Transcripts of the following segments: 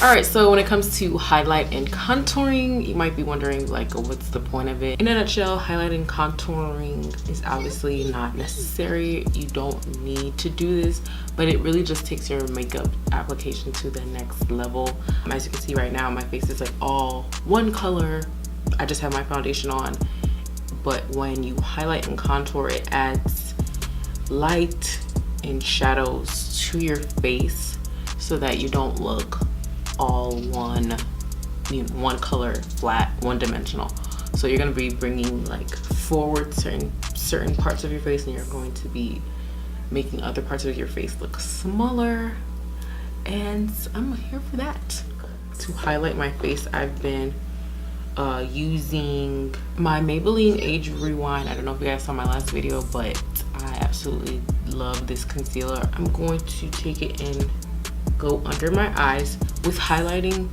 Alright, so when it comes to highlight and contouring, you might be wondering like what's the point of it. In a nutshell, highlight and contouring is obviously not necessary. You don't need to do this, but it really just takes your makeup application to the next level. As you can see right now, my face is like all one color. I just have my foundation on, but when you highlight and contour, it adds light and shadows to your face so that you don't look all one color, flat, one-dimensional. So you're going to be bringing like forward certain parts of your face, and you're going to be making other parts of your face look smaller, and I'm here for that. To highlight my face, I've been using my Maybelline Age Rewind. I don't know if you guys saw my last video, but I absolutely love this concealer. I'm going to take it and go under my eyes. With highlighting,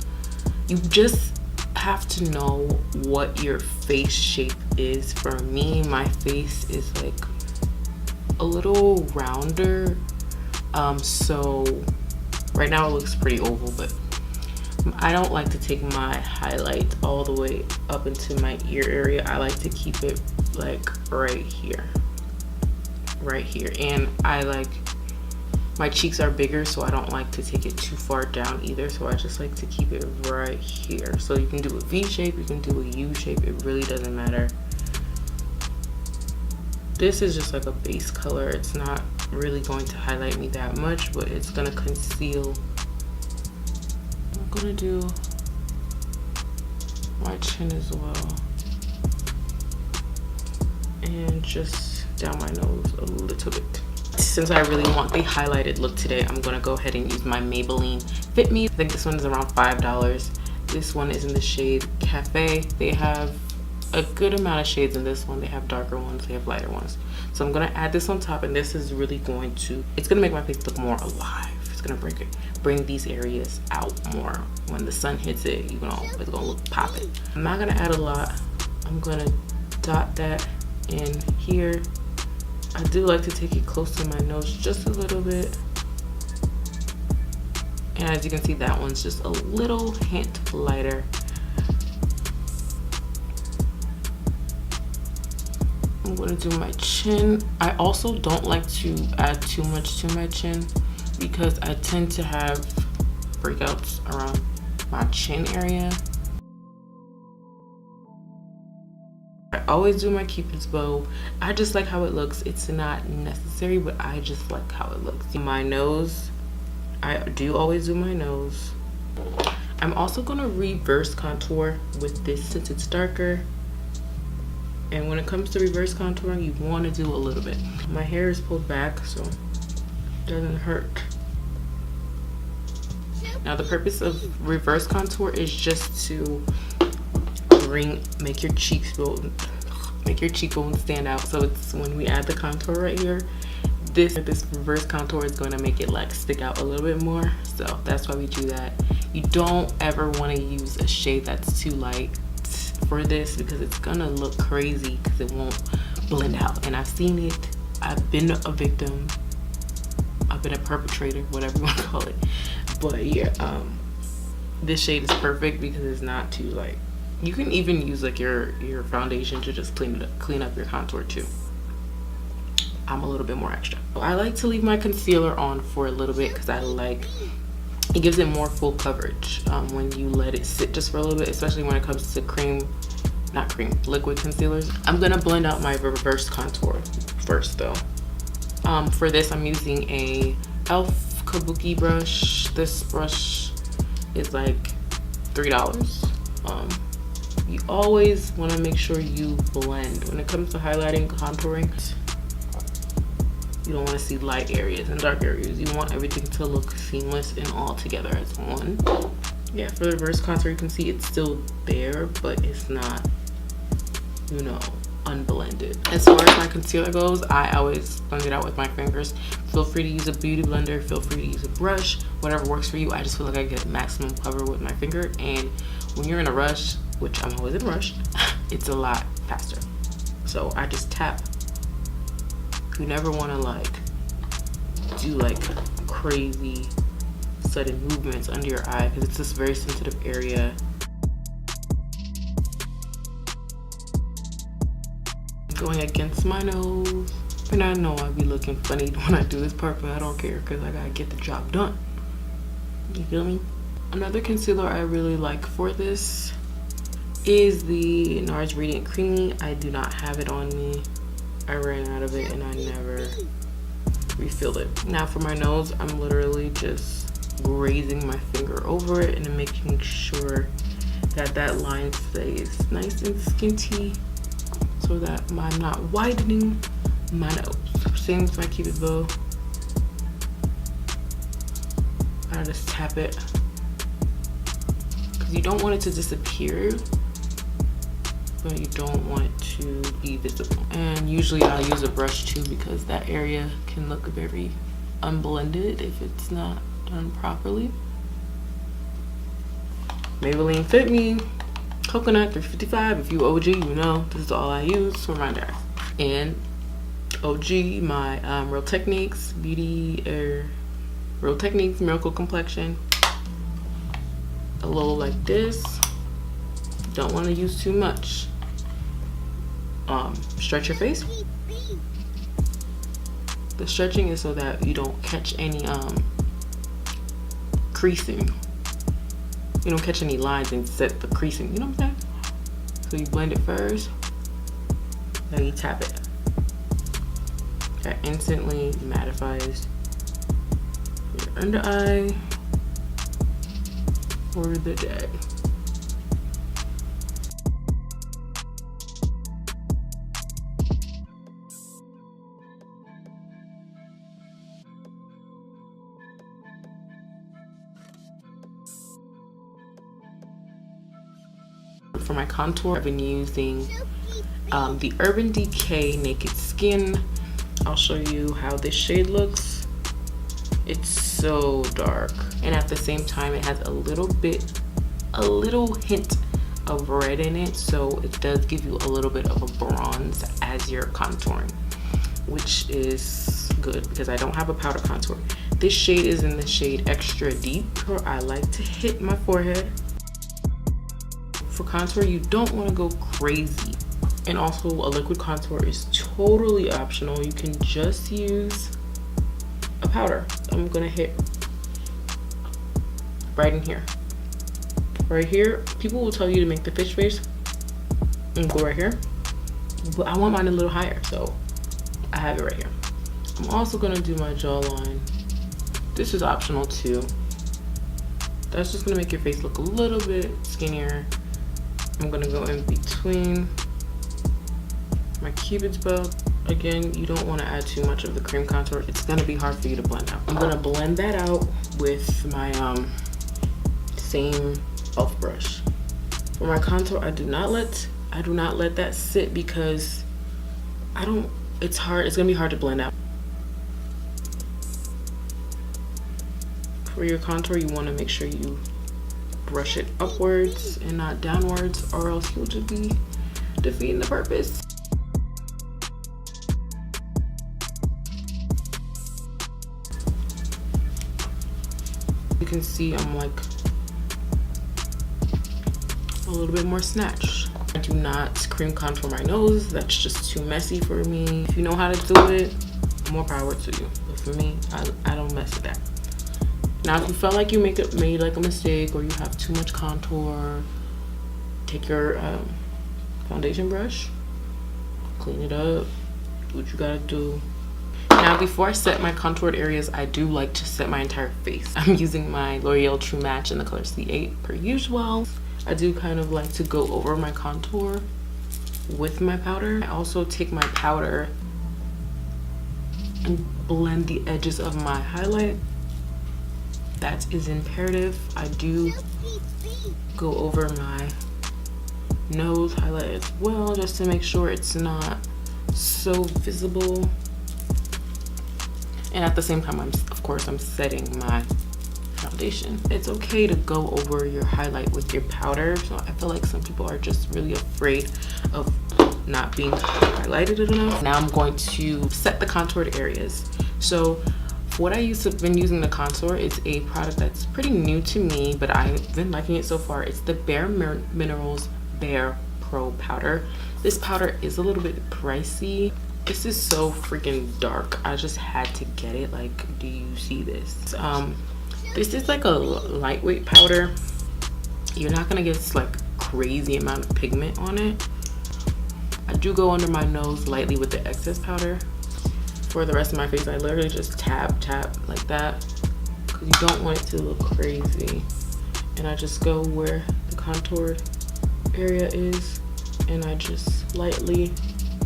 you just have to know what your face shape is. For me, my face is like a little rounder, so right now it looks pretty oval, but I don't like to take my highlight all the way up into my ear area. I like to keep it like right here, and I like, my cheeks are bigger, so I don't like to take it too far down either, so I just like to keep it right here. So you can do a V shape, you can do a U shape, it really doesn't matter. This is just like a base color. It's not really going to highlight me that much, but it's gonna conceal. I'm gonna do my chin as well, and just down my nose a little bit. Since I really want the highlighted look today, I'm gonna go ahead and use my Maybelline Fit Me. I think this one is around $5. This one is in the shade Cafe. They have a good amount of shades in this one. They have darker ones, they have lighter ones. So I'm gonna add this on top, and this is really going to, it's gonna make my face look more alive. It's gonna bring these areas out more. When the sun hits it, you know, it's gonna look popping. I'm not gonna add a lot. I'm gonna dot that in here. I do like to take it close to my nose just a little bit. And as you can see, that one's just a little hint lighter. I'm gonna do my chin. I also don't like to add too much to my chin because I tend to have breakouts around my chin area. I always do my Cupid's bow. I just like how it looks. It's not necessary, but I just like how it looks. My nose, I do always do my nose. I'm also gonna reverse contour with this since it's darker. And when it comes to reverse contouring, you want to do a little bit. My hair is pulled back, so it doesn't hurt. Now the purpose of reverse contour is just to make your cheekbone stand out. So it's when we add the contour right here, this reverse contour is going to make it like stick out a little bit more. So that's why we do that. You don't ever want to use a shade that's too light for this because it's gonna look crazy because it won't blend out. And I've seen it. I've been a victim. I've been a perpetrator, whatever you want to call it. But yeah, this shade is perfect because it's not too light. You can even use like your foundation to just clean up your contour too. I'm a little bit more extra. I like to leave my concealer on for a little bit because I like, it gives it more full coverage when you let it sit just for a little bit, especially when it comes to liquid concealers. I'm gonna blend out my reverse contour first though. For this, I'm using a E.L.F. Kabuki brush. This brush is like $3. You always want to make sure you blend. When it comes to highlighting, contouring, you don't want to see light areas and dark areas. You want everything to look seamless and all together as one. Yeah, for the reverse contour, you can see it's still there, but it's not, you know, unblended. As far as my concealer goes, I always blend it out with my fingers. Feel free to use a beauty blender, feel free to use a brush, whatever works for you. I just feel like I get maximum cover with my finger, and when you're in a rush, which I'm always in a rush, it's a lot faster. So I just tap. You never want to like do like crazy sudden movements under your eye because it's this very sensitive area. Going against my nose. And I know I'll be looking funny when I do this part, but I don't care because I gotta get the job done. You feel me? Another concealer I really like for this is the NARS Radiant Creamy. I do not have it on me. I ran out of it and I never refilled it. Now for my nose, I'm literally just grazing my finger over it and making sure that that line stays nice and skinty so that I'm not widening my nose. Same with my Cupid's bow. I just tap it because you don't want it to disappear, but you don't want it to be visible. And usually I'll use a brush too because that area can look very unblended if it's not done properly. Maybelline Fit Me Coconut 355. If you OG, you know this is all I use for my under eyes. And OG, my Real Techniques Real Techniques Miracle Complexion. A little like this. Don't want to use too much. Stretch your face. The stretching is so that you don't catch any creasing. You don't catch any lines and set the creasing. You know what I'm saying? So you blend it first, then you tap it. That instantly mattifies your under eye for the day. For my contour, I've been using the Urban Decay Naked Skin. I'll show you how this shade looks. It's so dark, and at the same time it has a little hint of red in it, so it does give you a little bit of a bronze as you're contouring, which is good because I don't have a powder contour. This shade is in the shade Extra Deep, where I like to hit my forehead. For contour, you don't want to go crazy. And also, a liquid contour is totally optional. You can just use a powder. I'm gonna hit right in here. Right here, people will tell you to make the fish face and go right here, but I want mine a little higher, so I have it right here. I'm also gonna do my jawline. This is optional too. That's just gonna make your face look a little bit skinnier. I'm gonna go in between my Cupid's bow. Again, you don't want to add too much of the cream contour. It's gonna be hard for you to blend out. I'm gonna blend that out with my same e.L.F. brush. For my contour, I do not let that sit because it's gonna be hard to blend out. For your contour, you want to make sure you brush it upwards and not downwards, or else you'll just be defeating the purpose. You can see I'm like a little bit more snatched. I do not cream contour my nose. That's just too messy for me. If you know how to do it, more power to you. But for me, I don't mess with that. Now, if you felt like you made like a mistake or you have too much contour, take your foundation brush, clean it up, do what you gotta do. Now, before I set my contoured areas, I do like to set my entire face. I'm using my L'Oreal True Match in the color C8 per usual. I do kind of like to go over my contour with my powder. I also take my powder and blend the edges of my highlight. That is imperative. I do go over my nose highlight as well, just to make sure it's not so visible. And at the same time, of course, I'm setting my foundation. It's okay to go over your highlight with your powder. So I feel like some people are just really afraid of not being highlighted enough. Now I'm going to set the contoured areas. So What I been using the contour, it's a product that's pretty new to me, but I've been liking it so far. It's the BareMinerals Bare Pro Powder. This powder is a little bit pricey. This is so freaking dark. I just had to get it. Like, do you see this? This is like a lightweight powder. You're not gonna get like crazy amount of pigment on it. I do go under my nose lightly with the excess powder. For the rest of my face, I literally just tap like that, because you don't want it to look crazy. And I just go where the contour area is, and I just lightly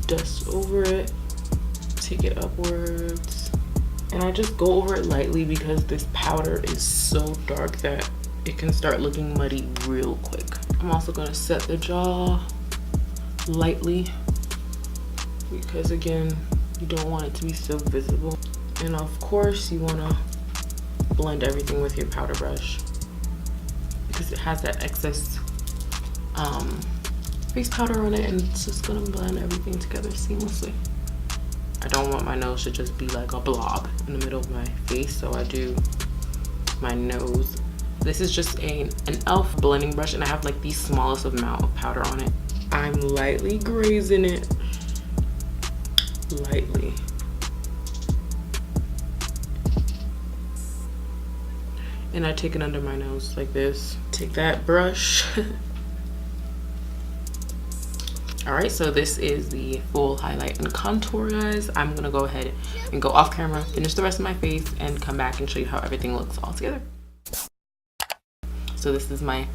dust over it, take it upwards, and I just go over it lightly because this powder is so dark that it can start looking muddy real quick. I'm also going to set the jaw lightly because, again, you don't want it to be so visible. And of course you want to blend everything with your powder brush because it has that excess face powder on it, and it's just gonna blend everything together seamlessly. I don't want my nose to just be like a blob in the middle of my face, so I do my nose. This is just an E.L.F blending brush, and I have like the smallest amount of powder on it. I'm lightly grazing it, lightly. And I take it under my nose like this. Take that brush. Alright, so this is the full highlight and contour, guys. I'm gonna go ahead and go off camera, finish the rest of my face, and come back and show you how everything looks all together. So this is my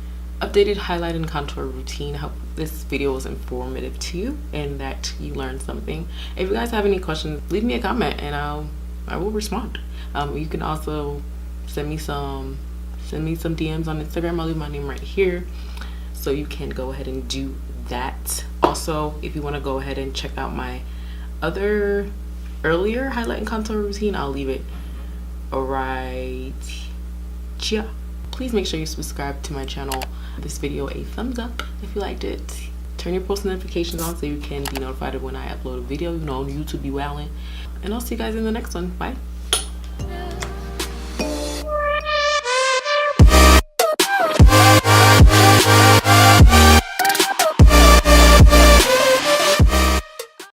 updated highlight and contour routine. I hope this video was informative to you and that you learned something. If you guys have any questions, leave me a comment and I will respond. You can also send me some DMs on Instagram. I'll leave my name right here, so you can go ahead and do that. Also, if you want to go ahead and check out my other earlier highlight and contour routine, I'll leave it right here. Please make sure you subscribe to my channel. This video a thumbs up if you liked it. Turn your post notifications on so you can be notified of when I upload a video. You know, YouTube be wowing. And I'll see you guys in the next one. Bye.